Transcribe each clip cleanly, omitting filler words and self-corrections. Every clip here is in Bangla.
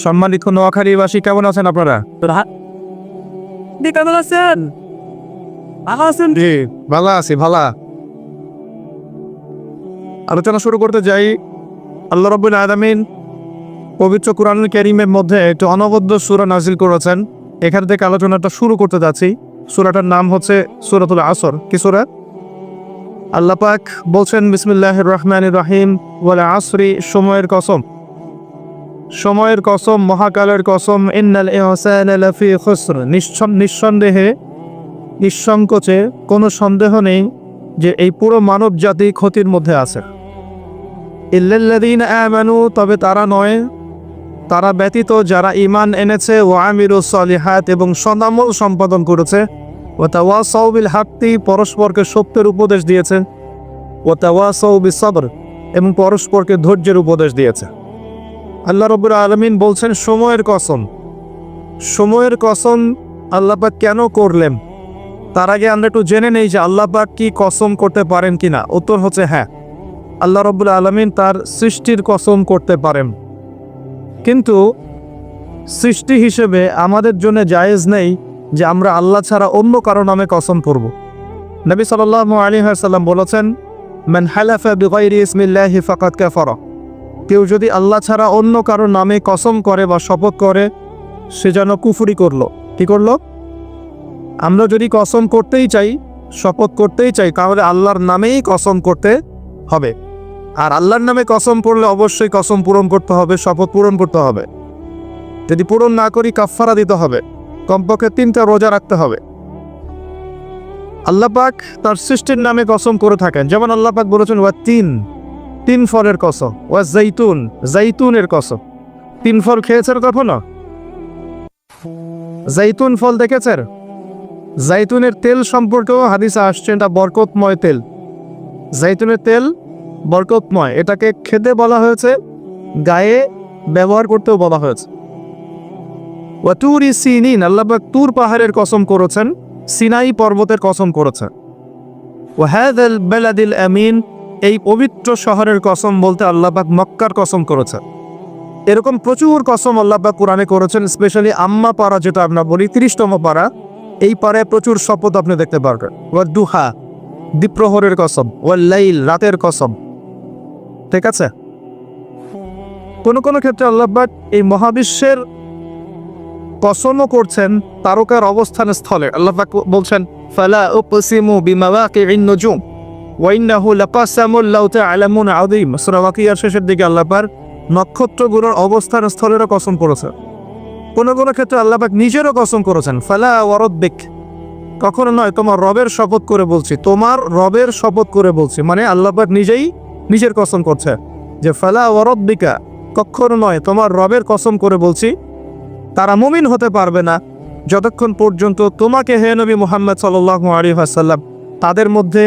সম্মানিত নোয়াখালীবাসী, কেমন আছেন আপনারা? কেমন আছেন? ভালো আছেন? জি, ভালো আছি। আলোচনা শুরু করতে যাই। আল্লাহ রাব্বুল আলামিন পবিত্র কুরআনুল কারীমের মধ্যে একটি অনবদ্য সূরা নাযিল করেছেন। এখান থেকে আলোচনাটা শুরু করতে যাচ্ছি। সূরাটার নাম হচ্ছে সূরাতুল আসর। কি সূরা? আল্লাহ পাক বলছেন, বিসমিল্লাহির রহমানির রহিম, ওয়াল আসরি, সময়ের কসম, সময়ের কসম, মহাকালের কসম, ইন্নাল ইনসানা লাফি খুসর, নিঃসন্দেহে, নিঃসংকোচে, কোনো সন্দেহ নেই যে এই পুরো মানব জাতি ক্ষতির মধ্যে আছে। ইল্লাল্লাযীনা আমানু, তবে তারা নয়, তারা ব্যতীত যারা ঈমান এনেছে, ওয়া আমিলুস সলিহাত, এবং সদামল সম্পাদন করেছে, ওয়া তাওয়াসাউ বিল হাক্কি, পরস্পরকে সত্যের উপদেশ দিয়েছে, ওয়া তাওয়াসাউ বিস সবর, এবং পরস্পরকে ধৈর্যের উপদেশ দিয়েছে। আল্লাহ রাব্বুল আলামিন বলছেন সময়ের কসম। সময়ের কসম আল্লাহ পাক কেন করলেন? তার আগে আমরা একটু জেনে নেই যে আল্লাহ পাক কি কসম করতে পারেন কিনা। উত্তর হচ্ছে হ্যাঁ, আল্লাহ রাব্বুল আলামিন তার সৃষ্টির কসম করতে পারেন, কিন্তু সৃষ্টি হিসেবে আমাদের জন্য জায়েজ নেই যে আমরা আল্লাহ ছাড়া অন্য কারো নামে কসম করব। নবী সাল্লাল্লাহু আলাইহি ওয়াসাল্লাম বলেছেন, মান হালাফা বিগাইরি ইসমিল্লাহি ফাকাদ কাফারা, কেউ যদি আল্লাহ ছাড়া অন্য কারো নামে কসম করে বা শপথ করে, সে যেন কুফরি করলো। কি করলো? আমরা যদি কসম করতেই চাই, শপথ করতেই চাই, তাহলে আল্লাহর নামেই কসম করতে হবে। আর আল্লাহর নামে কসম করলে অবশ্যই কসম পূরণ করতে হবে, শপথ পূরণ করতে হবে। যদি পূরণ না করি কাফারা দিতে হবে, কমপক্ষে 3টা রোজা রাখতে হবে। আল্লাহ পাক তার সৃষ্টির নামে কসম করে থাকেন। যেমন আল্লাহ পাক বলেছেন, ওয়া তিন ফলের কসম, ওয়া জাইতুনের কসম। 3 ফল খেয়েছেন কখনো? জাইতুন ফল দেখেছেন? জাইতুনের তেল সম্পর্কেও হাদিসে আসছে, এটা বরকতময় তেল। জাইতুনের তেল বরকতময়, এটাকে খেতে বলা হয়েছে, গায়ে ব্যবহার করতেও বলা হয়েছে। ওয়া তুরি সিনিন, আল্লাহ পাক তুর পাহাড়ের কসম করেছেন, সিনাই পর্বতের কসম করেছেন। ওয়া হাযাল বালাদিল আমিন, এই পবিত্র শহরের কসম বলতে আল্লাহ পাক মক্কার কসম করেছেন। এরকম প্রচুর কসম আল্লাহ পাক কোরআনে করেছেন। স্পেশালি আম্মা পারা, যেটা আমরা বলি 30তম পারা, এই পারায় প্রচুর শপথ আপনি দেখতে পারবেন। ওয়া দুহা, দ্বিপ্রহরের কসম, ওয়া লাইল, রাতের কসম। ঠিক আছে? কোন কোন ক্ষেত্রে আল্লাহ পাক এই মহাবিশ্বের কসমও করছেন তারকার অবস্থান স্থলে। আল্লাহ পাক বলছেন, ফালা উকসিমু বিমাওয়াকিন নুজুম ওয়া ইন্নাহু লাকাসামুল লাউ তা'লামুন আযীম। সূরা ওয়াকিয়ার শেষের দিকে আল্লাহ পাক নক্ষত্রগুলোর অবস্থান স্থলেরও কসম করেছেন। কোন কোন ক্ষেত্রে আল্লাহ পাক নিজেরও কসম করেছেন, ফালা ওয়া রাব্বিক, কখনো নয়, তোমার রবের শপথ করে বলছি, তোমার রবের শপথ করে বলছি, মানে আল্লাহ পাক নিজেই নিজের কসম করছে যে ফালা ওয়া রাব্বিকা, কখনো নয়, তোমার রবের কসম করে বলছি, তারা মুমিন হতে পারবে না যতক্ষণ পর্যন্ত তোমাকে, হে নবী মুহাম্মদ সাল্লাল্লাহু আলাইহি ওয়াসাল্লাম, তাদের মধ্যে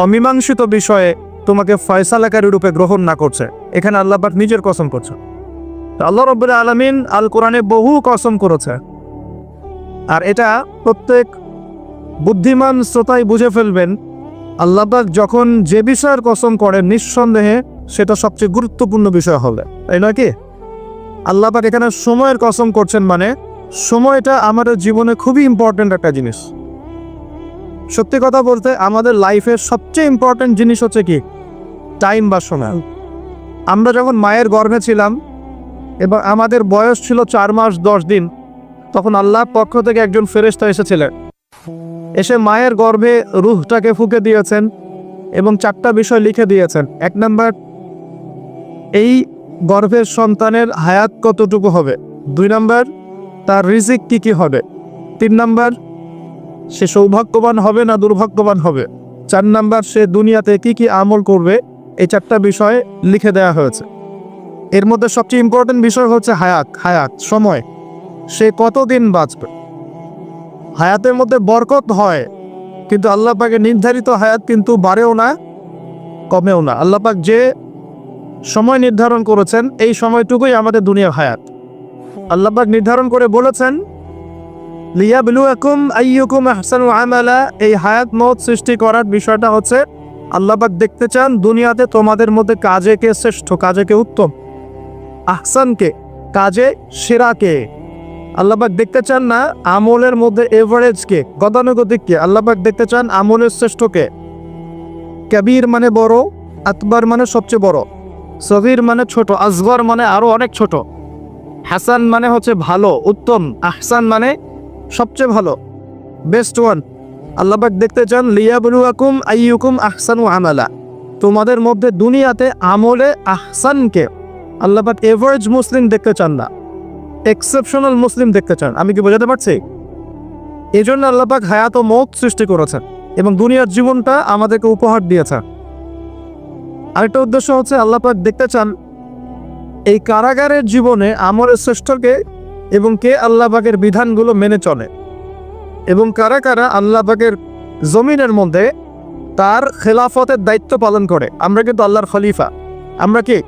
অমীমাংসিত বিষয়ে তোমাকে ফয়সালাকারী রূপে গ্রহণ না করছে। এখানে আল্লাহ পাক নিজের কসম করছে। আল্লাহ রাব্বুল আলামিন আল কোরআনে বহু কসম করেছে, আর এটা প্রত্যেক বুদ্ধিমান শ্রোতাই বুঝে ফেলবেন। আল্লাহ পাক যখন যে বিষয়ের কসম করেন, নিঃসন্দেহে সেটা সবচেয়ে গুরুত্বপূর্ণ বিষয় হবে, তাই নয় কি? আল্লাহ পাক এখানে সময়ের কসম করছেন, মানে সময়টা আমাদের জীবনে খুবই ইম্পর্টেন্ট একটা জিনিস। সত্যি কথা বলতে আমাদের লাইফের সবচেয়ে ইম্পর্টেন্ট জিনিস হচ্ছে কি? টাইম বা সময়। আমরা যখন মায়ের গর্ভে ছিলাম এবং আমাদের বয়স ছিল 4 মাস 10 দিন, তখন আল্লাহর পক্ষ থেকে একজন ফেরেশতা এসেছিলেন, এসে মায়ের গর্ভে রূহটাকে ফুঁকে দিয়েছেন এবং 4টা বিষয় লিখে দিয়েছেন। 1 নাম্বার, এই গর্ভের সন্তানের হায়াত কতটুকু হবে। 2 নাম্বার, তার রিজিক কি কি হবে। 3 নাম্বার, সে সৌভাগ্যবান হবে না দুর্ভাগ্যবান হবে। 4 নাম্বার, সে দুনিয়াতে কি কি আমল করবে। এই 4টা বিষয় লিখে দেওয়া হয়েছে। এর মধ্যে সবচেয়ে ইম্পর্টেন্ট বিষয় হচ্ছে হায়াত, সময়, সে কতদিন বাঁচবে। হায়াতের মধ্যে বরকত হয়, কিন্তু আল্লাহ পাকের নির্ধারিত হায়াত কিন্তু বাড়েও না কমেও না। আল্লাহ পাক যে সময় নির্ধারণ করেছেন, এই সময়টুকুই আমাদের দুনিয়ার হায়াত। আল্লাহ পাক নির্ধারণ করে বলেছেন, লিয়াবলুয়াকুম আইয়ুকুম আহসানু আমালা, এই হায়াত মওত সৃষ্টি করার বিষয়টা হচ্ছে আল্লাহ পাক দেখতে চান দুনিয়াতে তোমাদের মধ্যে কাজে কে শ্রেষ্ঠ, কাজে কে উত্তম। আহসানকে, কাজে সেরাকে। আল্লাহবাক দেখতে চান না আমলের মধ্যে এভারেজকে, গতানুগতিককে। আল্লাহবাক দেখতে চান আমলের শ্রেষ্ঠকে। কবির মানে বড়, আকবর মানে সবচেয়ে বড়, সগীর মানে ছোট, আসগর মানে আরো অনেক ছোট, হাসান মানে হচ্ছে ভালো, উত্তম, আহসান মানে সবচেয়ে ভালো, বেস্ট ওয়ান। আল্লাহবাক দেখতে চান লিয়াবলুয়াকুম আইয়ুকুম আহসানু আমালা, তোমাদের মধ্যে দুনিয়াতে আমলে আহসানকে। আল্লাহবাক এভারেজ মুসলিম দেখতে চান না, এক্সেপশনাল মুসলিম দেখতে চান। আমি কি বোঝাতে পারছি? এই জন্য আল্লাহবাক হায়াত ও মৌত সৃষ্টি করেছেন এবং দুনিয়ার জীবনটা আমাদেরকে উপহার দিয়েছেন। আরেকটা উদ্দেশ্য হচ্ছে আল্লাহবাক দেখতে চান এই কারাগারের জীবনে আমলের শ্রেষ্ঠকে এবং কে আল্লাহবাকের বিধানগুলো মেনে চলে, এবং কারা কারা আল্লাহবাকের জমিনের মধ্যে তার খেলাফতের দায়িত্ব পালন করে। আমরা কিন্তু আল্লাহর খলিফা। আমরা কি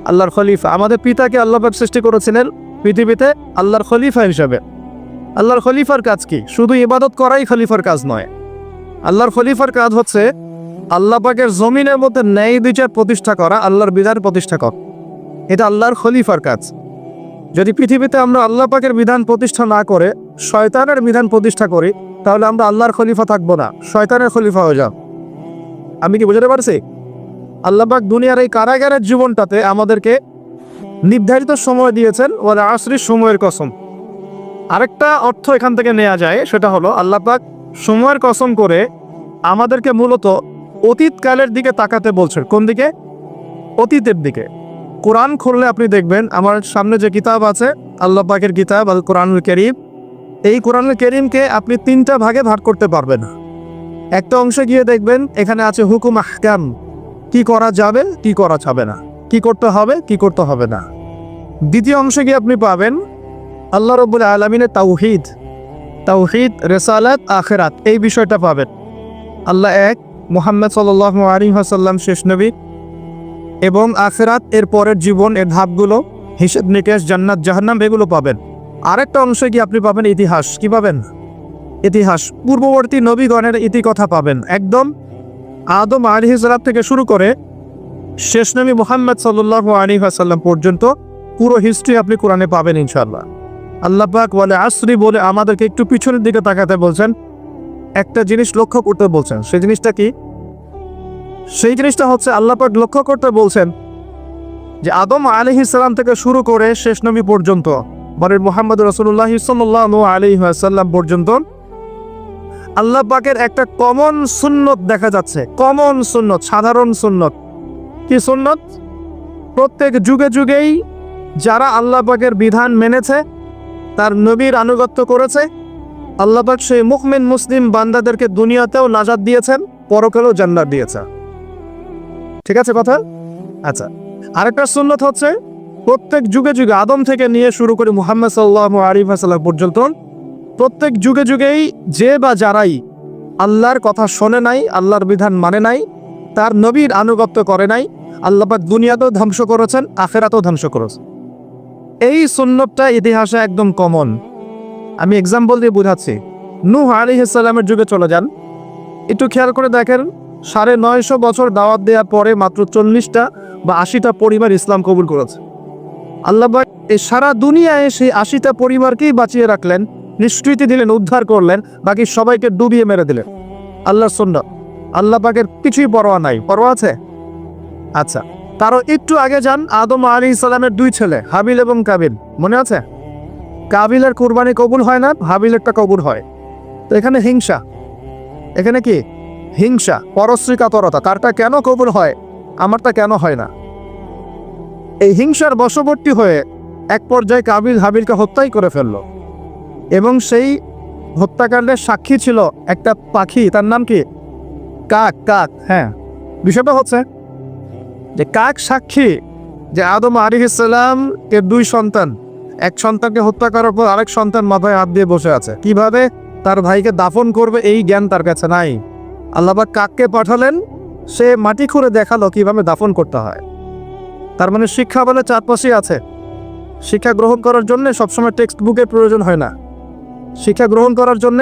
আল্লাহর খলিফা? আমাদের পিতাকে আল্লাহবাক সৃষ্টি করেছিলেন পৃথিবীতে আল্লাহর খলিফা হিসাবে। আল্লাহর খলিফার কাজ কি? শুধু ইবাদত করাই খলিফার কাজ নয়। আল্লাহর খলিফার কাজ হচ্ছে আল্লাহবাকের জমিনের মধ্যে ন্যায় বিচার প্রতিষ্ঠা করা, আল্লাহর বিধান প্রতিষ্ঠা করা। এটা আল্লাহর খলিফার কাজ। যদি পৃথিবীতে আমরা আল্লাহ পাকের বিধান প্রতিষ্ঠা না করে শয়তানের বিধান প্রতিষ্ঠা করি, তাহলে আমরা আল্লাহর খলিফা থাকবো না, শয়তানের খলিফা হয়ে যাব। আমি কি বুঝতে পারছি? আল্লাহ পাক দুনিয়ার এই কারাগারের জীবনটাতে আমাদেরকে নির্ধারিত সময় দিয়েছেন, ওয়াল আসরির সময়ের কসম। আরেকটা অর্থ এখান থেকে নেওয়া যায়, সেটা হলো আল্লাহ পাক সময়ের কসম করে আমাদেরকে মূলত অতীতকালের দিকে তাকাতে বলছেন। কোন দিকে? অতীতের দিকে। কোরআন খুললে আপনি দেখবেন, আমার সামনে যে কিতাব আছে আল্লাহ পাকের কিতাব আল কোরআনুল কারীম, এই কোরআনুল কারীমকে আপনি 3টা ভাগে ভাগ করতে পারবেন। একটা অংশে গিয়ে দেখবেন এখানে আছে হুকুম আহকাম, কি করা যাবে কি করা যাবে না, কি করতে হবে কি করতে হবে না। দ্বিতীয় অংশে গিয়ে আপনি পাবেন আল্লাহ রাব্বুল আলামিনের তাওহীদ, তাওহীদ, রিসালাত, আখিরাত, এই বিষয়টা পাবেন। আল্লাহ এক, মুহাম্মদ সাল্লাল্লাহু আলাইহি ওয়াসাল্লাম শেষ নবী, এবং আখিরাত, এর পরের জীবন, এর ধাপগুলো, হিসাব নিকেশ, জান্নাত জাহান্নাম, এগুলো পাবেন। আরেকটা অংশে কি আপনি পাবেন ইতিহাস। কি পাবেন? ইতিহাস, পূর্ববর্তী নবীগণের ইতিকথা পাবেন। একদম আদম আলাইহিস সালাম থেকে শুরু করে শেষ নবী মুহাম্মদ সাল্লাল্লাহু আলাইহি ওয়াসাল্লাম পর্যন্ত পুরো হিস্ট্রি আপনি কোরআনে পাবেন ইনশাআল্লাহ। আল্লাহ পাক ওয়াল আসরি বলে আমাদেরকে একটু পিছনের দিকে তাকাতে বলছেন, একটা জিনিস লক্ষ্য করতে বলছেন। সেই জিনিসটা কি? সেই জিনিসটা হচ্ছে আল্লাহ পাক লক্ষ্য করতে বলছেন যে আদম আলাইহিস সালাম থেকে শুরু করে শেষ নবী পর্যন্ত, মানে মুহাম্মদ রাসূলুল্লাহ সাল্লাল্লাহু আলাইহি ওয়াসাল্লাম পর্যন্ত আল্লাহ পাকের একটা কমন সুন্নত দেখা যাচ্ছে। কমন সুন্নত, সাধারণ সুন্নত। কি সুন্নত? প্রত্যেক যুগে যুগেই যারা আল্লাহ পাকের বিধান মেনেছে, তার নবীর আনুগত্য করেছে, আল্লাহ পাক সেই মুমিন মুসলিম বান্দাদেরকে দুনিয়াতেও নাজাত দিয়েছেন, পরকালেও জান্নাত দিয়েছেন। ঠিক আছে কথা? আচ্ছা, আরেকটা সুন্নত হচ্ছে প্রত্যেক যুগে যুগে আদম থেকে নিয়ে শুরু করে মুহাম্মদ সাল্লাল্লাহু আলাইহি ওয়াসাল্লাম পর্যন্ত প্রত্যেক যুগে যুগেই যে বা যারাই আল্লাহর কথা শোনে নাই, আল্লাহর বিধান মানে নাই, তার নবীর আনুগত্য করে নাই, আল্লাহ পাক দুনিয়াতেও ধ্বংস করেছেন, আখিরাতেও ধ্বংস করেছেন। এই সুন্নতটা ইতিহাসে একদম কমন। আমি এক্সাম্পল দিয়ে বোঝাচ্ছি। নূহ আলাইহিস সালামের যুগে চলে যান, একটু খেয়াল করে দেখেন 950 বছর দাওয়াত দেওয়ার পরে মাত্র 40টা বা 80টা পরিবার ইসলাম কবুল করেছে। আল্লাহ পাক এই সারা দুনিয়ায় সেই 80টা পরিবারকেই বাঁচিয়ে রাখলেন, নিষ্কৃতি দিলেন, উদ্ধার করলেন, বাকি সবাইকে ডুবিয়ে মেরে দিলেন। আল্লাহর সুন্নাত। আল্লাহ পাকের কিছুই পরোয়া নাই। পরোয়া আছে? আচ্ছা, তারও একটু আগে যান, আদম আলাইহিস সালামের 2 ছেলে হাবিল এবং কাবিল, মনে আছে? কাবিলের কুরবানি কবুল হয় না, হাবিলেরটা কবুল হয়। তো এখানে হিংসা, এখানে কি হিংসা, পরশ্রী কাতরতা। তারটা কেন কবুল হয়, আমারটা কেন হয় না? এই হিংসার বশবর্তী হয়ে এক পর্যায়ে কাবিল হাবিলকে হত্যাই করে ফেলল, এবং সেই হত্যাকাণ্ডের সাক্ষী ছিল একটা পাখি, তার নাম কি? কাক। কাক, হ্যাঁ। বিষয়টা হচ্ছে যে কাক সাক্ষী যে আদম আলাইহিস সালামের 2 সন্তান, এক সন্তানকে হত্যা করার পর আরেক সন্তান মাথায় হাত দিয়ে বসে আছে। কিভাবে তার ভাইকে দাফন করবে এই জ্ঞান তার কাছে নাই। আল্লাহ পাক কাককে পাঠালেন, সে মাটি খুঁড়ে দেখালো কিভাবে দাফন করতে হয়। তার মানে শিক্ষা বলে চারপাশেই আছে। শিক্ষা গ্রহণ করার জন্য সবসময় টেক্সট বুকের প্রয়োজন হয় না। শিক্ষা গ্রহণ করার জন্য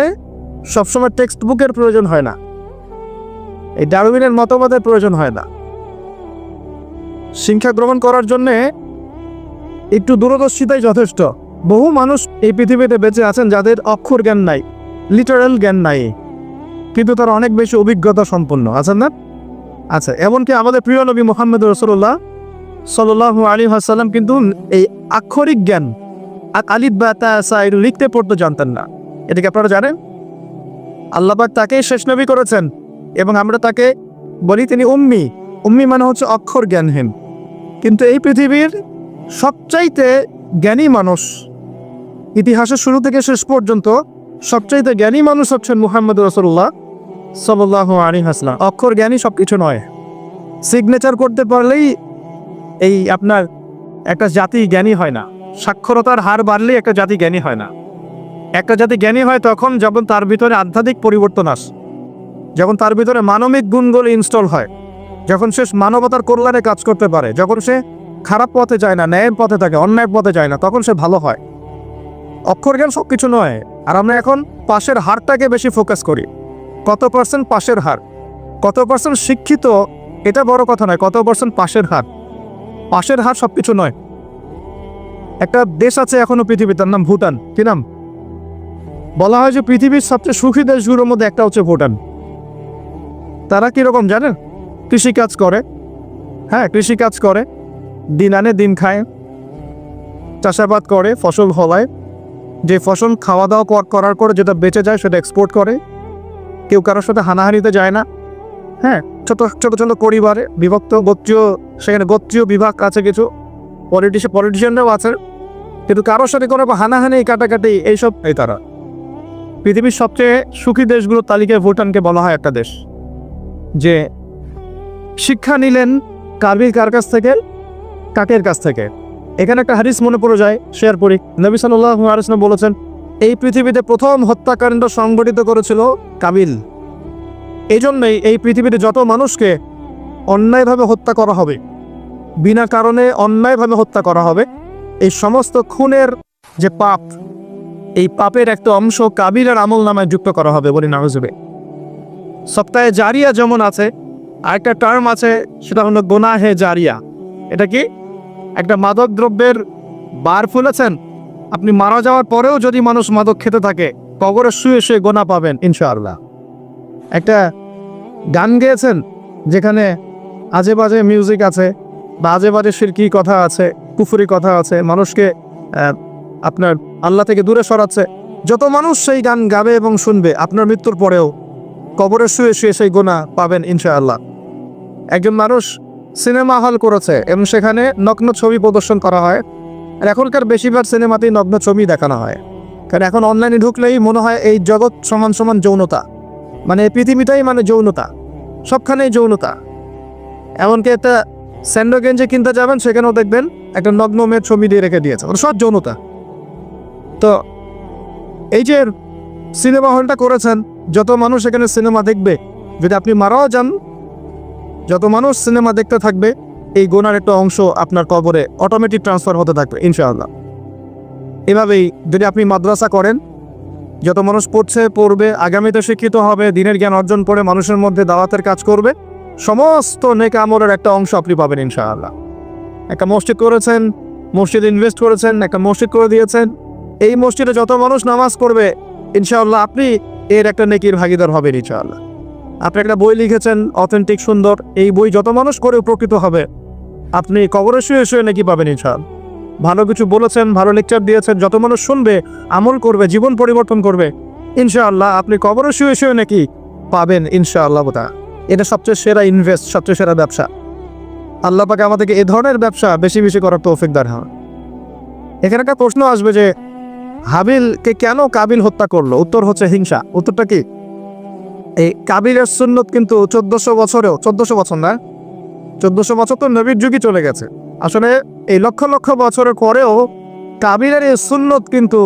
সবসময় টেক্সট বুকের প্রয়োজন হয় না। এই ডারউইনের মতবাদের প্রয়োজন হয় না। শিক্ষা গ্রহণ করার জন্যে একটু দূরদর্শিতাই যথেষ্ট। বহু মানুষ এই পৃথিবীতে বেঁচে আছেন যাদের অক্ষর জ্ঞান নাই, লিটারাল জ্ঞান নাই, কিন্তু তারা অনেক বেশি অভিজ্ঞতা সম্পন্ন আছেন না? আচ্ছা, এমনকি আমাদের প্রিয় নবী মুহাম্মদ রাসূলুল্লাহ সাল্লাল্লাহু আলাইহি ওয়াসাল্লাম কিন্তু এই আক্ষরিক জ্ঞান আলিফ বা তা সা এগুলো লিখতে পড়তে জানতেন না। এটা কি আপনারা জানেন? আল্লাহ পাক তাকে শেষ নবী করেছেন এবং আমরা তাকে বলি তিনি উম্মি। উম্মি মানে হচ্ছে অক্ষর জ্ঞানহীন। কিন্তু এই পৃথিবীর সবচাইতে জ্ঞানী মানুষ, ইতিহাসের শুরু থেকে শেষ পর্যন্ত সবচাইতে জ্ঞানী মানুষ হচ্ছেন মুহাম্মদ রাসূলুল্লাহ সাল্লাল্লাহু আলাইহি ওয়াসাল্লাম। অক্ষর জ্ঞানী সব কিছু নয়। সিগনেচার করতে পারলেই এই আপনার একটা জাতি জ্ঞানী হয় না। সাক্ষরতার হার বাড়লেই একটা জাতি জ্ঞানী হয় না। একটা জাতি জ্ঞানী হয় তখন যখন তার ভিতরে আধ্যাত্মিক পরিবর্তন আসে, যখন তার ভিতরে মানবিক গুণগুলো ইনস্টল হয়, যখন সে মানবতার কল্যাণে কাজ করতে পারে, যখন সে খারাপ পথে যায় না, ন্যায়ের পথে থাকে, অন্যায়ের পথে যায় না, তখন সে ভালো হয়। অক্ষর জ্ঞান সব কিছু নয়। আর আমরা এখন পাশের হারটাকে বেশি ফোকাস করি। কত পার্সেন্ট পাশের হার, কত পার্সেন্ট শিক্ষিত, এটা বড় কথা নয়, কত পার্সেন্ট পাশের হার। পাশের হার সব কিছু নয়। একটা দেশ আছে এখনো পৃথিবীর, তার নাম ভুটান। কি নাম? বলা হয় যে পৃথিবীর সবচেয়ে সুখী দেশগুলোর মধ্যে একটা হচ্ছে ভুটান। তারা কীরকম জানেন? কৃষিকাজ করে। হ্যাঁ, কৃষিকাজ করে, দিন আনে দিন খায়, চাষাবাদ করে, ফসল ফলায়। যে ফসল খাওয়া দাওয়া করার পরে যেটা বেঁচে যায় সেটা এক্সপোর্ট করে। কেউ কারোর সাথে হানাহানিতে যায় না। হ্যাঁ, ছোট ছোট ছোট পরিবারে বিভক্ত, গোত্রীয়, সেখানে গোত্রীয় বিভাগ আছে, কিছু পলিটিশিয়ানরাও আছে, কিন্তু কারোর সাথে কোনো হানাহানি কাটাকাটি এইসব এই তারা। পৃথিবীর সবচেয়ে সুখী দেশগুলোর তালিকায় ভুটানকে বলা হয় একটা দেশ। যে শিক্ষা নিলেন কার কাছ থেকে? কাকের কাছ থেকে। এখানে একটা হাদিস মনে পড়ে যায়, শেয়ার করি। নবী সাল্লাল্লাহু আলাইহি ওয়াসাল্লাম বলেছেন, এই পৃথিবীতে প্রথম হত্যাকাণ্ড সংগঠিত করেছিল কাবিল। এই জন্যই এই পৃথিবীতে যত মানুষকে অন্যায়ভাবে হত্যা করা হবে, বিনা কারণে অন্যায়ভাবে হত্যা করা হবে, এই সমস্ত খুনের যে পাপ, এই পাপের একটা অংশ কাবিলের আমল নামায় যুক্ত করা হবে বলে নাউজুবিল্লাহ। সপ্তাহে জারিয়া যেমন আছে, আরেকটা টার্ম আছে, সেটা হলো গুনাহে জারিয়া। এটা কি? একটা মাদক দ্রব্যের বার ফুলেছেন, আপনি মারা যাওয়ার পরেও যদি মানুষ মাদক খেতে থাকে, কবরে শুয়ে শুয়ে গোনা পাবেন ইনশাআল্লাহ। একটা গান গেয়েছেন যেখানে আজে বাজে মিউজিক আছে, বা আজে বাজে শিরকি কথা আছে, কুফরি কথা আছে, মানুষকে আপনার আল্লাহ থেকে দূরে সরাচ্ছে। যত মানুষ সেই গান গাবে এবং শুনবে, আপনার মৃত্যুর পরেও কবরে শুয়ে শুয়ে সেই গোনা পাবেন ইনশাআল্লাহ। একজন মানুষ সিনেমা হল করেছে এবং সেখানে নগ্ন ছবি প্রদর্শন করা হয়। আর এখনকার বেশিরভাগ সিনেমাতেই নগ্ন ছবি দেখানো হয়, কারণ এখন অনলাইনে ঢুকলেই মনে হয় এই জগৎ সমান সমান যৌনতা, মানে এই পৃথিবীটাই মানে যৌনতা, সবখানেই যৌনতা। এমনকি একটা স্যান্ডো গেঞ্জি কিনতে যাবেন, সেখানেও দেখবেন একটা নগ্ন মেয়ের ছবি দিয়ে রেখে দিয়েছে, মানে সব যৌনতা। তো এই যে সিনেমা হলটা করেছেন, যত মানুষ এখানে সিনেমা দেখবে, যদি আপনি মারাও যান, যত মানুষ সিনেমা দেখতে থাকবে, এই গোনার একটা অংশ আপনার কবরে অটোমেটিক ট্রান্সফার হতে থাকবে ইনশাআল্লাহ। এভাবেই যদি আপনি মাদ্রাসা করেন, যত মানুষ পড়বে, আগামীতে শিক্ষিত হবে, দিনের জ্ঞান অর্জন করে মানুষের মধ্যে দাওয়াতের কাজ করবে, সমস্ত নেক আমলের একটা অংশ আপনি পাবেন ইনশাআল্লাহ। একটা মসজিদ করেছেন, মসজিদে ইনভেস্ট করেছেন, একটা মসজিদ করে দিয়েছেন, এই মসজিদে যত মানুষ নামাজ পড়বে ইনশাআল্লাহ আপনি এর একটা নেকির ভাগিদার হবেন ইনশাআল্লাহ। আপনি একটা বই লিখেছেন অথেন্টিক সুন্দর, এই বই যত মানুষ করে উপকৃত হবে, আপনি কবরে শুয়ে শুয়ে নেকি পাবেন ইনশাআল্লাহ। ভালো কিছু বলেছেন, ভালো লেকচার দিয়েছেন, যত মানুষ শুনবে, আমল করবে, জীবন পরিবর্তন করবে, ইনশাআল্লাহ আপনি কবরে শুয়ে শুয়ে নাকি পাবেন ইনশাআল্লাহ। এটা সবচেয়ে সেরা ইনভেস্ট, সবচেয়ে সেরা ব্যবসা। আল্লাহ পাক আমাদেরকে এ ধরনের ব্যবসা বেশি বেশি করার তৌফিক দান হয়। এখানে একটা প্রশ্ন আসবে যে হাবিলকে কেন কাবিল হত্যা করলো? উত্তর হচ্ছে হিংসা। উত্তরটা কি? এই কাবিলের সুন্নত কিন্তু 1400 বছর না, 1400 বছর তো নবীর যুগই চলে গেছে। আসলে এই লক্ষ লক্ষ বছরের পরেও কাবিলের এই সুন্নত কিন্তু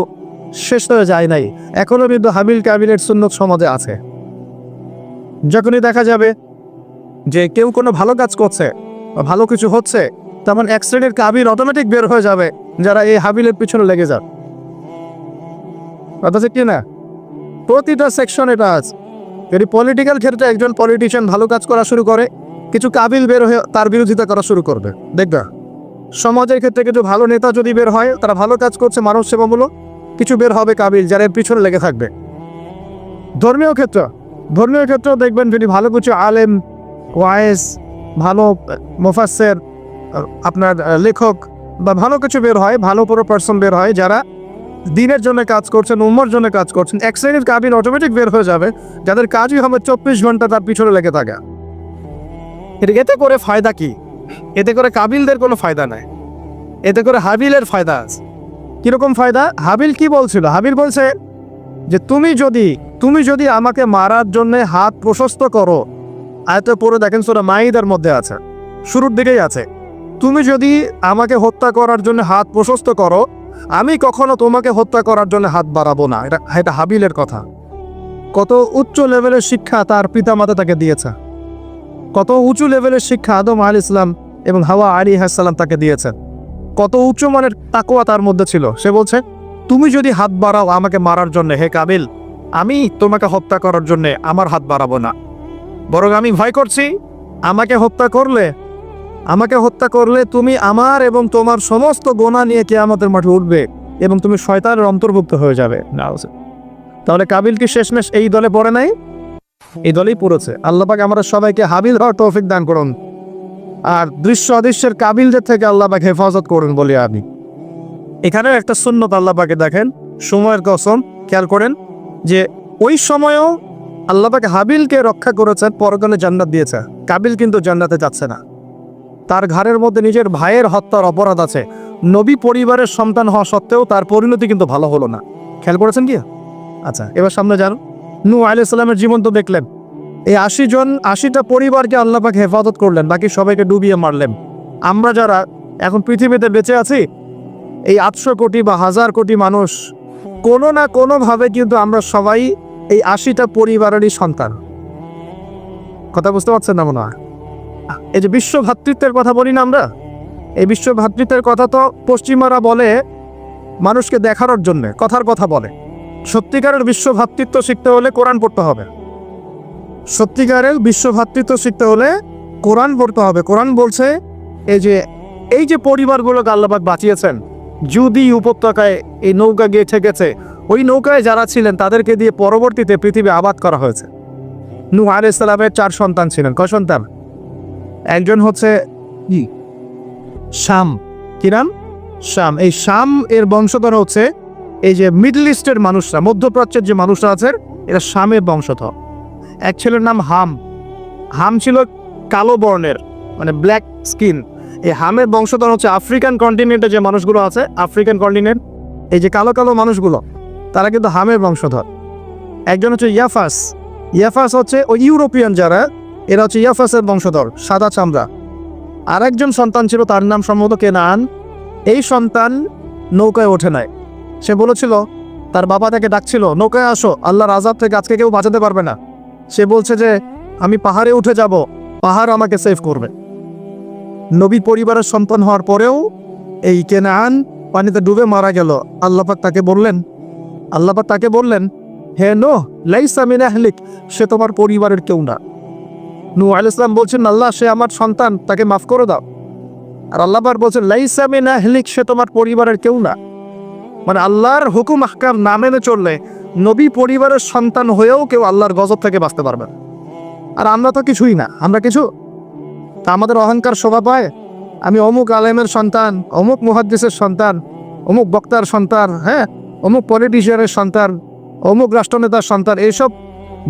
শেষ হয়ে যায় নাই। এখনো কিন্তু হাবিল কাবিলের সুন্নত সমাজে আছে। যখনই দেখা যাবে যে কেউ কোনো ভালো কাজ করছে বা ভালো কিছু হচ্ছে, তেমন এক শ্রেণীর কাবিল অটোমেটিক বের হয়ে যাবে, যারা এই হাবিলের পিছনে লেগে যাবে। কথা কি না? প্রতিটা সেকশন এটা আছে। যদি পলিটিক্যাল ক্ষেত্রে একজন পলিটিশিয়ান ভালো কাজ করা শুরু করে, কিছু কাবিল বের হয়ে তার বিরোধিতা করা শুরু করবে, দেখবা সমাজের ক্ষেত্রে কিছু ভালো নেতা যদি বের হয়, তারা ভালো কাজ করছে মানব সেবামূলক, কিছু বের হবে কাবিল যারা এর পিছনে লেগে থাকবে। ধর্মীয় ক্ষেত্রেও দেখবেন যদি ভালো কিছু আলেম, ওয়াইজ, ভালো মুফাসসির, আপনার লেখক বা ভালো কিছু বের হয়, ভালো বড় পার্সন বের হয় যারা দিনের জন্য কাজ করছেন, উম্মার জন্য কাজ করছেন, এক শ্রেণীর কাবিল অটোমেটিক বের হয়ে যাবে যাদের কাজই হবে 24 ঘন্টা তার পিছনে লেগে থাকা। এতে করে ফায়দা কি? এতে করে কাবিলদের কোনো ফায়দা নাই, এতে করে হাবিলের ফায়দা আছে। কিরকম ফায়দা? হাবিল কি বলছিল? হাবিল বলছে যে তুমি যদি আমাকে মারার জন্য হাত প্রশস্ত করো, আয়াতে পড়ে দেখেন সূরা মাইদার মধ্যে আছে, শুরুর দিকেই আছে, তুমি যদি আমাকে হত্যা করার জন্য হাত প্রশস্ত করো, আমি কখনো তোমাকে হত্যা করার জন্য হাত বাড়াবো না। এটা হাবিলের কথা। কত উচ্চ লেভেলের শিক্ষা তার পিতামাতা তাকে দিয়েছে, কত উঁচু লেভেলের শিক্ষা আদম আলাইহিস সালাম এবং হাওয়া আলাইহিস সালাম তাকে দিয়েছেন, কত উচ্চ মানের তাকওয়া তার মধ্যে ছিল। সে বলছে তুমি যদি হাত বাড়াও আমাকে মারার জন্য, হে কাবিল, আমি তোমাকে হত্যা করার জন্য আমার হাত বাড়াবো না, বরং আমি ভয় করছি আমাকে হত্যা করলে তুমি আমার এবং তোমার সমস্ত গুনাহ নিয়ে কিয়ামতের মাঠে উঠবে এবং তুমি শয়তানের অন্তর্ভুক্ত হয়ে যাবে। তাহলে কাবিল কি শেষমেশ এই দলে পড়ে নাই? এই দলেই পড়েছে। আল্লাহ পাক আমরা সবাইকে হাবিল হওয়ার তৌফিক দান করুন, আর দৃশ্য অদৃশ্যের কাবিলদের থেকে আল্লাহ পাক হেফাজত করুন বলি আমি। এখানেও একটা সুন্নত আল্লাহ পাকে দেখেন, সময়ের কসম, খেয়াল করেন যে ওই সময়ও আল্লাহ পাক হাবিলকে রক্ষা করেছেন, পরকালে জান্নাত দিয়েছে। কাবিল কিন্তু জান্নাতে যাচ্ছে না, তার ঘাড়ের মধ্যে নিজের ভাইয়ের হত্যার অপরাধ আছে। নবী পরিবারের সন্তান হওয়া সত্ত্বেও তার পরিণতি কিন্তু ভালো হলো না। খেয়াল করেছেন কি? আচ্ছা, এবার সামনে যান। নূহ আলাইহিস সালামের জীবন তো দেখলেন, এই 80টা পরিবারকে আল্লাহ পাক হেফাজত করলেন, বাকি সবাইকে ডুবিয়ে মারলেন। আমরা যারা এখন পৃথিবীতে বেঁচে আছি, এই 800 কোটি বা 1000 কোটি মানুষ, কোনো না কোনোভাবে কিন্তু আমরা সবাই এই 80টা পরিবারেরই সন্তান। কথা বুঝতে পারছেন না মনে হয়? এই যে বিশ্ব ভ্রাতৃত্বের কথা বলি না আমরা, এই বিশ্ব ভ্রাতৃত্বের কথা তো পশ্চিমারা বলে মানুষকে দেখানোর জন্যে, কথার কথা বলে। সত্যিকারের বিশ্ব ভ্রাতৃত্ব শিখতে হলে কোরআন পড়তে হবে। সত্যিকারের বিশ্ব ভ্রাতৃত্ব শিখতে হলে কোরআন পড়তে হবে। কোরআন বলছে এই যে পরিবারগুলোকে আল্লাহ পাক বাঁচিয়েছেন, যদি উপত্যকায় এই নৌকা গিয়ে ঠেকেছে, ওই নৌকায় যারা ছিলেন তাদেরকে দিয়ে পরবর্তীতে পৃথিবী আবাদ করা হয়েছে। নূহ আলাইহিস সালামের 4 সন্তান ছিলেন। কয় সন্তান? একজন হচ্ছে শাম। কি নাম? শাম। এই শাম এর বংশধর হচ্ছে এই যে মিডল ইস্টের মানুষরা, মধ্যপ্রাচ্যের যে মানুষরা আছে, এরা শামের বংশধর। এক ছেলের নাম হাম। হাম ছিল কালো বর্ণের, মানে ব্ল্যাক স্কিন। এই হামের বংশধর হচ্ছে আফ্রিকান কন্টিনেন্টে যে মানুষগুলো আছে, আফ্রিকান কন্টিনেন্ট, এই যে কালো কালো মানুষগুলো, তারা কিন্তু হামের বংশধর। একজন হচ্ছে ইয়াফাস। ইয়াফাস হচ্ছে ওই ইউরোপিয়ান যারা, এরা হচ্ছে ইয়াফাসের বংশধর, সাদা চামড়া। আর একজন সন্তান ছিল, তার নাম সম্ভবত কেনান। এই সন্তান নৌকায় ওঠে নাই। সে বলেছিল, তার বাবা তাকে ডাকছিল, নৌকায় আসো, আল্লাহর আযাব থেকে আজকে কেউ বাঁচাতে পারবে না। সে বলছে যে আমি পাহাড়ে উঠে যাব, পাহাড় আমাকে সেভ করবে। নবী পরিবারের সন্তান হওয়ার পরেও এই কেনান পানিতে ডুবে মারা গেল। আল্লাহ পাক তাকে বললেন, হে নূহ, লাইসা মিন আহলিক, সে তোমার পরিবারের কেউ না। নূহ আলাইহিস সালাম বলছেন, আল্লাহ, সে আমার সন্তান, তাকে মাফ করে দাও। আর আল্লাহ পাক বলছেন, লাইসা মিন আহলিক, সে তোমার পরিবারের কেউ না। মানে আল্লাহর হুকুম আহকাম না মেনে চললে নবী পরিবারের সন্তান হয়েও কেউ আল্লাহর গজব থেকে বাঁচতে পারবে না। আর আমরা তো কিছুই না, আমরা কিছু। তা আমাদের অহংকার শোভা পায়, আমি অমুক আলেমের সন্তান, অমুক মুহাদ্দিসের সন্তান, অমুক বক্তার সন্তান, অমুক পলিটিশিয়ানের সন্তান, অমুক রাষ্ট্রনেতার সন্তান। এইসব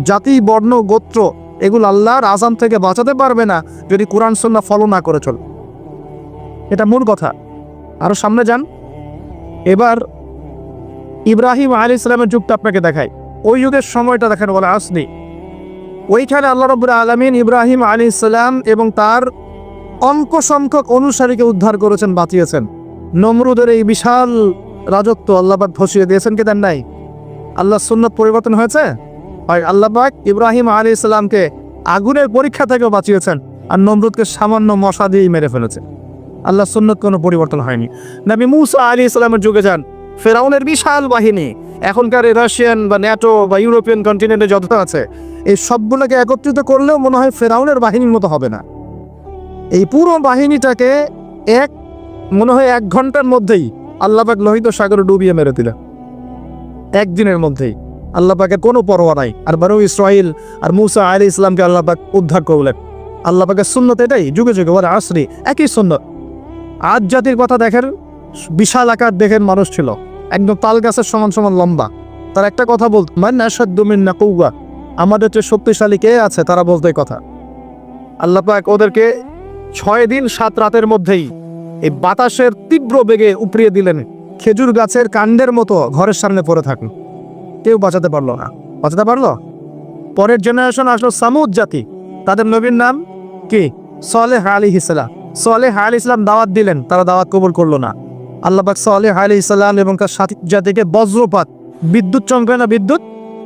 জাতি, বর্ণ, গোত্র, এগুলো আল্লাহর আযাব থেকে বাঁচাতে পারবে না যদি কোরআন সুন্নাহ ফলো না করে চল। এটা মূল কথা। আরো সামনে যান। এবার ইব্রাহিম আলাইহিস সালামের যুগটা আপনাকে দেখাই। ওই যুগের সময়টা দেখেন, বলে আসনি। ওইখানে আল্লাহ রাব্বুল আলামিন ইব্রাহিম আলাইহিস সালাম এবং তার অল্প সংখ্যক অনুসারীকে উদ্ধার করেছেন, বাঁচিয়েছেন। নমরুদের এই বিশাল রাজত্ব আল্লাহ পাক ধসিয়ে দিয়েছেন কি দেন নাই? আল্লাহ সুন্নাত পরিবর্তন হয়েছে? হয়। আল্লাহ পাক ইব্রাহিম আলাইহিস সালামকে আগুনের পরীক্ষা থেকেও বাঁচিয়েছেন, আর নমরুদকে সামান্য মশা দিয়েই মেরে ফেলেছে। আল্লাহ সুন্নাত কোনো পরিবর্তন হয়নি। নবী মূসা আলাইহিস সালামের যুগে যান, ফেরাউনের বিশাল বাহিনী, এখনকার রাশিয়ান বা ন্যাটো বা ইউরোপিয়ান কন্টিনেন্টে যত আছে, এই সবগুলোকে একত্রিত করলেও মনে হয় ফেরাউনের বাহিনীর মতো হবে না। এই পুরো বাহিনীটাকে এক মনে হয় 1 ঘন্টার মধ্যেই আল্লাহ পাক লোহিত সাগরে ডুবিয়ে মেরে দিলেন। একদিনের মধ্যেই আল্লাহ পাকের কোনো পরোয়া নাই। আর বনু ইসরাইল আর মূসা আলাইহিস ইসলামকে আল্লাহ পাক উদ্ধার করলেন। আল্লাহ পাকের সুন্নত এটাই, যুগে যুগে ওয়াল আসরি, একই সুন্নত। আজ জাতির কথা দেখেন, বিশাল আকার দেখেন মানুষ ছিল, একদম তাল গাছের সমান সমান লম্বা। তার একটা কথা বলত, মান আশাদ্দু মিন্না কুওয়া, আমাদের চেয়ে শক্তিশালী কে আছে, তারা বলতে কথা। আল্লাহ পাক ওদেরকে 6 দিন 7 রাতের মধ্যেই এই বাতাসের তীব্র বেগে উপড়িয়ে দিলেন, খেজুর গাছের কাণ্ডের মতো ঘরের সামনে পড়ে থাকুন। কেউ বাঁচাতে পারলো না। বাঁচাতে পারলো? পরের জেনারেশন আসলো সামুদ জাতি, তাদের নবীর নাম কি? সালেহ আলাইহিস সালাম। সালেহ আলাইহিস সালাম দাওয়াত দিলেন, তারা দাওয়াত কবুল করলো না। আল্লাহ পাক সালেহ আলাইহিস সালাম এবং তার সাথী জাতিকে বজ্রপাত, বিদ্যুৎ চমকে না বিদ্যুৎ,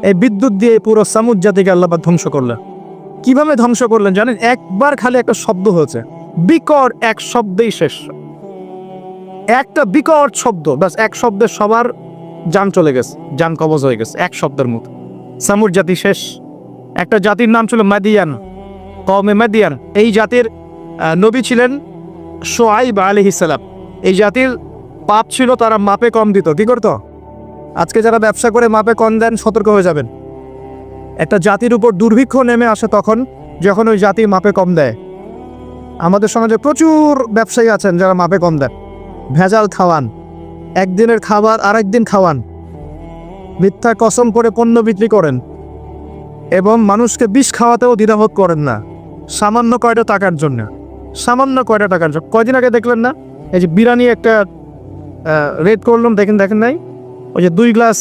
এই বিদ্যুৎ দিয়ে পুরো সামুদ জাতিকে আল্লাহ পাক ধ্বংস করলেন। কিভাবে ধ্বংস করলেন জানেন? একবার খালি একটা শব্দ হয়েছে, বিকট এক শব্দেই শেষ। একটা বিকট শব্দ, ব্যাস এক শব্দে সবার জান চলে গেছে, জান কবজ হয়ে গেছে এক শব্দের মতো। সামুদ জাতি শেষ। একটা জাতির নাম ছিল মাদিয়ান, কওমে মাদিয়ান। এই জাতির নবী ছিলেন শুআইব আলাইহিস সালাম। এই জাতির পাপ ছিল, তারা মাপে কম দিত। কি করতো? আজকে যারা ব্যবসা করে মাপে কম দেন, সতর্ক হয়ে যাবেন। একটা জাতির উপর দুর্ভিক্ষ নেমে আসে তখন, যখন ওই জাতি মাপে কম দেয়। আমাদের সমাজে প্রচুর ব্যবসায়ী আছেন যারা মাপে কম দেন, ভেজাল খাওয়ান, একদিনের খাবার আরেকদিন খাওয়ান, মিথ্যা কসম করে পণ্য বিক্রি করেন এবং মানুষকে বিষ খাওয়াতেও দ্বিধাবোধ করেন না, সামান্য কয়টা টাকার জন্য। সামান্য কয়টা টাকার জন্য। কয়দিন আগে দেখলেন না, এই যে বিরিয়ানি একটা রেড করলাম, দেখেন নাই? ওই যে 2 গ্লাস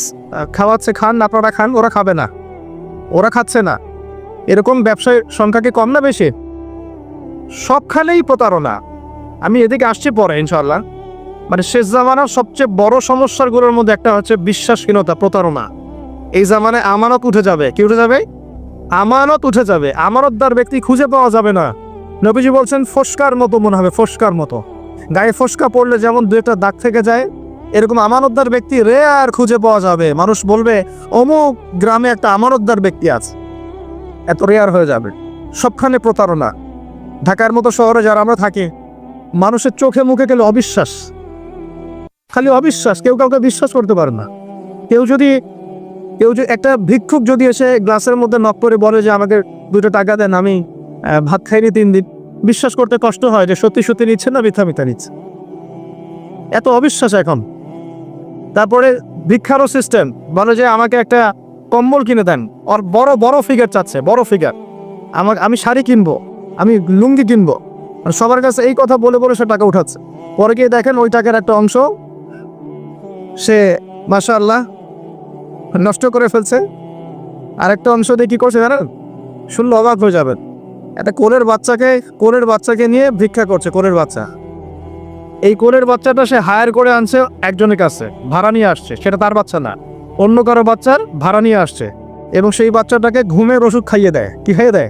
খাওয়াচ্ছে, খান আপনারা খান, ওরা খাবে না, ওরা খাচ্ছে না। এরকম ব্যবসায়ীর সংখ্যা কি কম না বেশি? সবখানেই প্রতারণা। আমি এদিকে আসছি পরে ইনশাআল্লাহ। মানে শেষ জামানার সবচেয়ে বড় সমস্যাগুলোর মধ্যে একটা হচ্ছে বিশ্বাসহীনতা, প্রতারণা। এই জামানায় আমানত উঠে যাবে। কি উঠে যাবে? আমানত উঠে যাবে। আমানতদার ব্যক্তি খুঁজে পাওয়া যাবে না। নবীজি বলছেন ফসকার মতো মনে হবে, ফসকার মতো। গায়ে ফসকা পড়লে যেমন 2-একটা দাগ থেকে যায়, এরকম আমানতদার ব্যক্তি রেয়ার খুঁজে পাওয়া যাবে। মানুষ বলবে অমুক গ্রামে একটা আমানতদার ব্যক্তি আছে, এত রেয়ার হয়ে যাবে। সবখানে প্রতারণা। ঢাকার মতো শহরে যারা আমরা থাকি, মানুষের চোখে মুখে গেলে অবিশ্বাস, খালি অবিশ্বাস। কেউ কাউকে বিশ্বাস করতে পারে না। কেউ যদি একটা ভিক্ষুক যদি এসে গ্লাসের মধ্যে নক করে বলে যে আমাকে 2টা টাকা দেন, আমি ভাত খাইনি 3 দিন, বিশ্বাস করতে কষ্ট হয় যে সত্যি সত্যি নিচ্ছে না মিথ্যা নিচ্ছে। এত অবিশ্বাস এখন। তারপরে ভিক্ষারও সিস্টেম, বলে যে আমাকে একটা কম্বল কিনে দেন, আর বড় বড় ফিগার চাচ্ছে, বড় ফিগার। আমি শাড়ি কিনবো, আমি লুঙ্গি কিনবো। সবার কাছে এই কথা বলে বলে সে টাকা উঠাচ্ছে। পরে গিয়ে দেখেন ওই টাকার একটা অংশ সে মাশাআল্লাহ নষ্ট করে ফেলছে, আর একটা অংশ দিয়ে কি করছে জানেন? শুনলে অবাক হয়ে যাবেন। একটা কোলের বাচ্চাকে নিয়ে ভিক্ষা করছে, কোলের বাচ্চা। এই কোলের বাচ্চাটা সে হায়ার করে আনছে একজনের কাছে, ভাড়া নিয়ে আসছে। সেটা তার বাচ্চা না, অন্য কারো বাচ্চার ভাড়া নিয়ে আসছে, এবং সেই বাচ্চাটাকে ঘুমের ওষুধ খাইয়ে দেয়। কি খাইয়ে দেয়?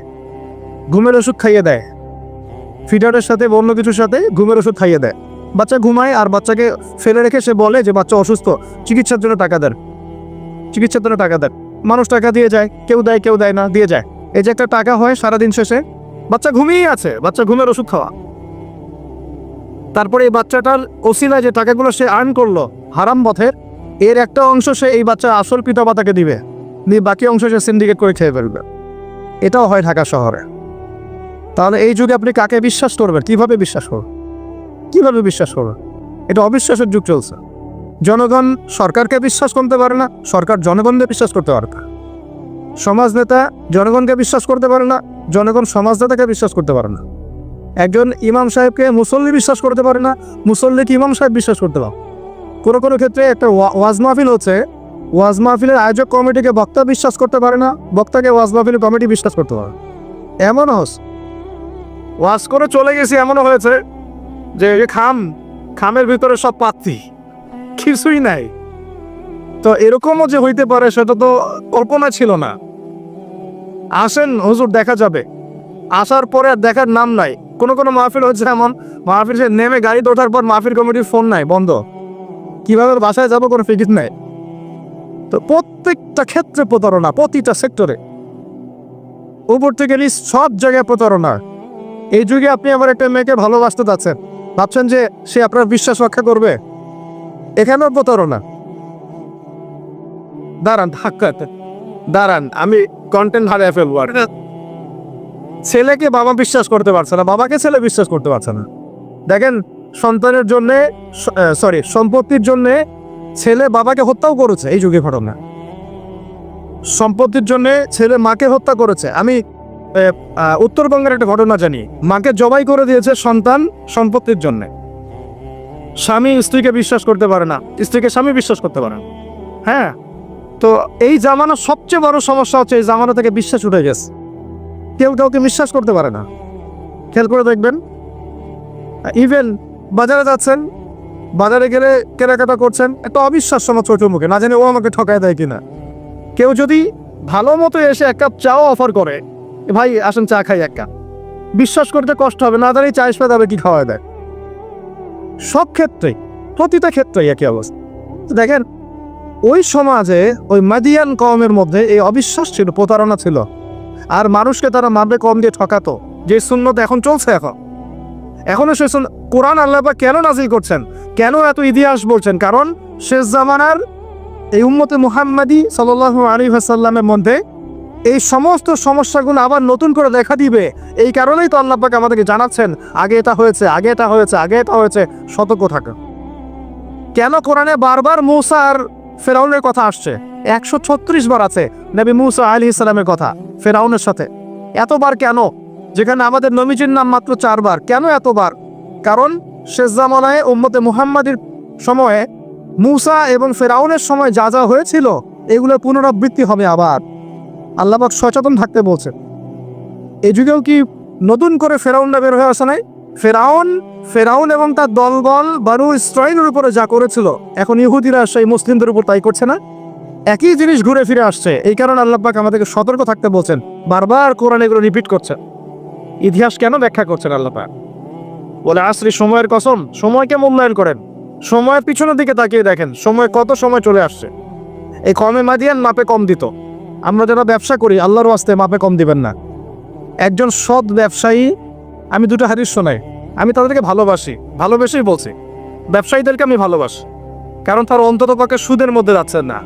ঘুমের ওষুধ খাইয়ে দেয়। ফিডারের সাথে অন্য কিছুর সাথে ঘুমের ওষুধ খাইয়ে দেয়। বাচ্চা ঘুমায়, আর বাচ্চাকে ফেলে রেখে সে বলে যে বাচ্চা অসুস্থ, চিকিৎসার জন্য টাকা দেন, চিকিৎসার জন্য টাকা দেন। মানুষ টাকা দিয়ে যায়, কেউ দেয় না, দিয়ে যায়। এই যে একটা টাকা হয় সারাদিন শেষে, বাচ্চা ঘুমিয়েই আছে, বাচ্চা ঘুমের ওষুধ খাওয়া। তারপরে এই বাচ্চাটার ওসিলায় যে টাকাগুলো সে আর্ন করলো হারাম পথের, এর একটা অংশ সে এই বাচ্চার আসল পিতামাতাকে দিবে, দিয়ে বাকি অংশ সে সিন্ডিকেট করে খেয়ে ফেলবে। এটাও হয় ঢাকা শহরে। তাহলে এই যুগে আপনি কাকে বিশ্বাস করবেন? কিভাবে বিশ্বাস করবেন? এটা অবিশ্বাসের যুগ চলছে। জনগণ সরকারকে বিশ্বাস করতে পারে না, সরকার জনগণকে বিশ্বাস করতে পারে না। সমাজ নেতা জনগণকে বিশ্বাস করতে পারে না, জনগণ সমাজ নেতাকে বিশ্বাস করতে পারে না। একজন ইমাম সাহেবকে মুসল্লি বিশ্বাস করতে পারে না, মুসল্লিকে ইমাম সাহেব বিশ্বাস করতে পারে। কোনো ক্ষেত্রে একটা ওয়াজ মাহফিল হচ্ছে, ওয়াজ মাহফিলের আয়োজক কমিটিকে বক্তা বিশ্বাস করতে পারে না, বক্তাকে ওয়াজ মাহফিলের কমিটি বিশ্বাস করতে পারে। এমনও হচ্ছে, ওয়াজ করে চলে গেছি, এমনও হয়েছে যে খামের ভিতরে সব পাত্তি, কিছুই নাই। তো এরকমও যে হইতে পারে সেটা তো কল্পনা ছিল না। আসেন হুজুর, দেখা যাবে। আসার পরে আর দেখার নাম নাই। কোনো মাহফিল হচ্ছে এমন, মাহফিল সে নেমে গাড়িতে ওঠার পর মাহফিল কমিটির ফোন নাই, বন্ধ। কিভাবে বাসায় যাবো কোনো ফিকির নাই। তো প্রত্যেকটা ক্ষেত্রে প্রতারণা, প্রতিটা সেক্টরে, উপর থেকে সব জায়গায় প্রতারণা। এই যুগে আপনি আবার একটা মেয়েকে ভালোবাসতে যাচ্ছেন, ভাবছেন যে সে আপনার বিশ্বাস রক্ষা করবে? এখানেও প্রতারণা। দাঁড়ান, আমি কন্টেন্ট হারিয়ে ফেলবো। আর ছেলেকে বাবা বিশ্বাস করতে পারছে না, বাবাকে ছেলে বিশ্বাস করতে পারছে না। দেখেন, সন্তানের জন্যে সম্পত্তির জন্যে ছেলে বাবাকে হত্যাও করেছে। এই যুগে ঘটনা, সম্পত্তির জন্যে ছেলে মাকে হত্যা করেছে। আমি উত্তরবঙ্গের একটা ঘটনা জানি, মাকে জবাই করে দিয়েছে সন্তান সম্পত্তির জন্যে। স্বামী স্ত্রীকে বিশ্বাস করতে পারে না, স্ত্রীকে স্বামী বিশ্বাস করতে পারে না। হ্যাঁ, তো এই জামানার সবচেয়ে বড় সমস্যা হচ্ছে এই জামানা থেকে বিশ্বাস উঠে গেছে। কেউ কাউকে বিশ্বাস করতে পারে না। খেয়াল করে দেখবেন, ইভেন বাজারে যাচ্ছেন, বাজারে গেলে কেনাকাটা করছেন, একটা অবিশ্বাস সমাজ চোখের মুখে, না জানি ও আমাকে ঠকায় দেয় কিনা। কেউ যদি ভালো মতো এসে এক কাপ চাও অফার করে, ভাই আসেন চা খাই এক কাপ, বিশ্বাস করতে কষ্ট হবে, না জানি চা এসে যাবে কি খাওয়া দেয়। সব ক্ষেত্রেই, প্রতিটা ক্ষেত্রেই একই অবস্থা। দেখেন, ওই সমাজে ওই মাদিয়ান কওমের মধ্যে এই অবিশ্বাস ছিল, প্রতারণা ছিল, আর মানুষকে তারা মারবে কম দিয়ে ঠকাতো। যে সুন্নত এখন চলছে, এখনো সে কোরআন আল্লাহ পাক কেন নাজিল করছেন, কেন এত ইতিহাস বলছেন? কারণ শেষ জামানার এই উম্মতে মুহাম্মাদি সাল্লাল্লাহু আলাইহি ওয়াসাল্লামের মধ্যে এই সমস্ত সমস্যাগুলো আবার নতুন করে দেখা দিবে। এই কারণেই তো আল্লাহ পাক আমাদেরকে জানাচ্ছেন, আগে এটা হয়েছে, আগে এটা হয়েছে, আগে এটা হয়েছে, সতর্ক থাকা। কেন কোরআনে বারবার মূসা আর ফেরাউনের কথা আসছে? 136 বার আছে নবী মূসা আলাইহিস সালামের কথা ফেরাউনের সাথে। এতবার কেন? যেখানে আমাদের নবীজির নাম মাত্র 4 বার। কেন এতবার? কারণ শেষ জামানায় উম্মতে মুহাম্মাদির সময়ে মূসা এবং ফেরাউনের সময় যা যা হয়েছিল এগুলোর পুনরাবৃত্তি হবে আবার। আল্লাহ পাক সচেতন থাকতে বলছেন। এই যুগেও কি নতুন করে ফেরাউনরা বের হয়ে আসে নাই? ফেরাউন এবং তার দলবল বানু ইসরাঈলের উপরে যা করেছিল, এখন ইহুদিরা সেই মুসলিমদের উপর তাই করছে না? একই জিনিস ঘুরে ফিরে আসছে। এই কারণে আল্লাহ পাক আমাদেরকে সতর্ক থাকতে বলছেন, বারবার কোরআন এগুলো রিপিট করছেন। ইতিহাস কেন ব্যাখ্যা করছেন আল্লাহ পাক? বলে আসরি, সময়ের কসম, সময়কে মূল্যায়ন করেন। সময়ের পিছনের দিকে তাকিয়ে দেখেন, কত সময় চলে আসছে। এই কমে মাদিয়ান মাপে কম দিত। আমরা যারা ব্যবসা করি, আল্লাহর ওয়াস্তে মাপে কম দিবেন না। একজন সৎ ব্যবসায়ী, আমি দুটো হাদিস শোনাই, আমি তাদেরকে ভালোবেসেই বলছি, ব্যবসায়ীদেরকে আমি ভালোবাসি, কারণ তার অন্ততপক্ষে সুদের মধ্যে যাচ্ছেন না।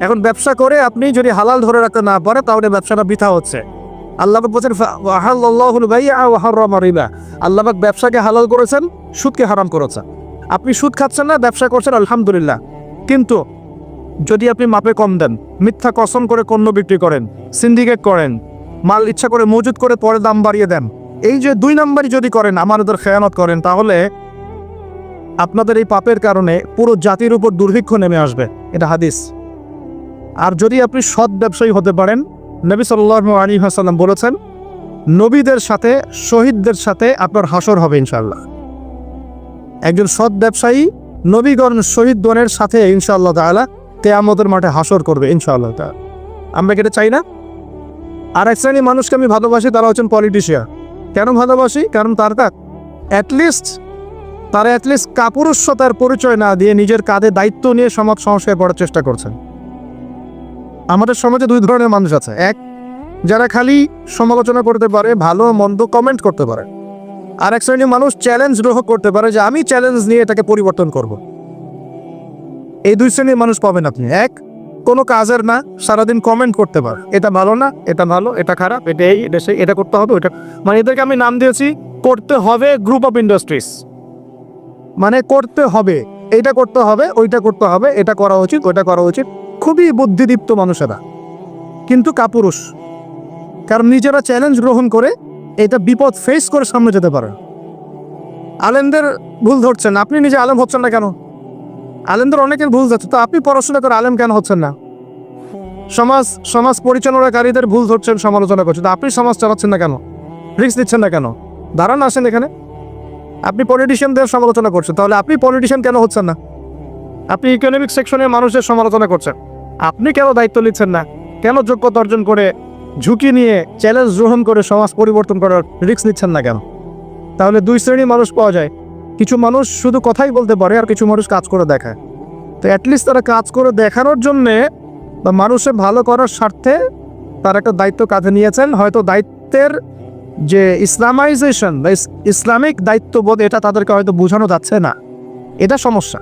এখন ব্যবসা করে আপনি যদি হালাল ধরে রাখতে না পারে, তাহলে ব্যবসাটা বৃথা হচ্ছে। আল্লাহ পাক বলেছেন আহাল্লাহুল বাই'a ওয়া হাররামা রিবা। আল্লাহ পাক ব্যবসাকে হালাল করেছেন, সুদকে হারাম করেছেন। আপনি সুদ খাচ্ছেন না, ব্যবসা করছেন, আলহামদুলিল্লাহ। কিন্তু যদি আপনি মাপে কম দেন, মিথ্যা কসম করে পণ্য বিক্রি করেন, সিন্ডিকেট করেন, মাল ইচ্ছা করে মজুত করে পরে দাম বাড়িয়ে দেন, এই যে 2 নাম্বারই যদি করেন, আমাদের খেয়ানত করেন, তাহলে আপনাদের এই পাপের কারণে পুরো জাতির উপর দুর্ভিক্ষ নেমে আসবে। এটা হাদিস। আর যদি আপনি সৎ ব্যবসায়ী হতে পারেন, নবী সাল্লাল্লাহু আলাইহি ওয়াসাল্লাম বলেছেন, নবীদের সাথে, শহীদদের সাথে আপনার হাসর হবে ইনশাআল্লাহ। একজন সৎ ব্যবসায়ী নবীগণ, শহীদগণের সাথে ইনশাআল্লাহ তাআলা কিয়ামতের মাঠে হাসর করবে ইনশাআল্লাহ তাআলা। আমরা কি এটা চাই না? আর এক শ্রেণীর মানুষকে আমি ভালোবাসি, তারা হচ্ছেন পলিটিশিয়ান। কেন ভালোবাসি? কারণ তারা অ্যাটলিস্ট কাপুরুষতার পরিচয় না দিয়ে নিজের কাঁধে দায়িত্ব নিয়ে সমাজ সংস্কার করার চেষ্টা করছেন। আমাদের সমাজে 2 ধরনের মানুষ আছে। এক, যারা খালি সমালোচনা করতে পারে, ভালো মন্দ কমেন্ট করতে পারে। আর এক শ্রেণীর মানুষ চ্যালেঞ্জ গ্রহণ করতে পারে, যে আমি চ্যালেঞ্জ নিয়ে এটাকে পরিবর্তন করব। এই 2 শ্রেণীর মানুষ পাবেন আপনি। এক, কোনো কাজের না, সারাদিন কমেন্ট করতে পারে, এটা ভালো না, এটা ভালো, এটা খারাপ, এটা এই, এটা সেই, এটা করতে হবে, ওইটা, মানে এদেরকে আমি নাম দিয়েছি করতে হবে গ্রুপ অফ ইন্ডাস্ট্রিজ। মানে করতে হবে, এইটা করতে হবে, ওইটা করতে হবে, এটা করা উচিত, ওইটা করা উচিত। খুবই বুদ্ধিদীপ্ত মানুষেরা, কিন্তু কাপুরুষ। কারণ নিজেরা চ্যালেঞ্জ গ্রহণ করে এটা বিপদ ফেস করে সামনে যেতে পারে। আলেমদের ভুল ধরছেন, আপনি নিজে আলেম হচ্ছেন না কেন? আলেমদের অনেকের ভুল যাচ্ছে, তো আপনি পড়াশোনা করে আলেম কেন হচ্ছেন না? সমাজ পরিচালনাকারীদের ভুল ধরছেন, সমালোচনা করছেন, তো আপনি সমাজ চালাচ্ছেন না কেন? রিস্ক দিচ্ছেন না কেন? দাঁড়ান, আসেন এখানে। আপনি পলিটিশিয়ানদের সমালোচনা করছেন, তাহলে আপনি পলিটিশিয়ান কেন হচ্ছেন না? আপনি ইকোনমিক সেকশনের মানুষের সমালোচনা করছেন, আপনি কেন দায়িত্ব নিচ্ছেন না? কেন যোগ্যতা অর্জন করে, ঝুঁকি নিয়ে, চ্যালেঞ্জ গ্রহণ করে সমাজ পরিবর্তন করার রিস্ক নিচ্ছেন না কেন? তাহলে 2 শ্রেণীর মানুষ পাওয়া যায়। কিছু মানুষ শুধু কথাই বলতে পারে, আর কিছু মানুষ কাজ করে দেখায়। তো অ্যাটলিস্ট তারা কাজ করে দেখানোর জন্যে বা মানুষের ভালো করার স্বার্থে তারা একটা দায়িত্ব কাঁধে নিয়েছেন। হয়তো দায়িত্বের যে ইসলামাইজেশন বা ইসলামিক দায়িত্ববোধ এটা তাদেরকে হয়তো বোঝানো যাচ্ছে না, এটা সমস্যা।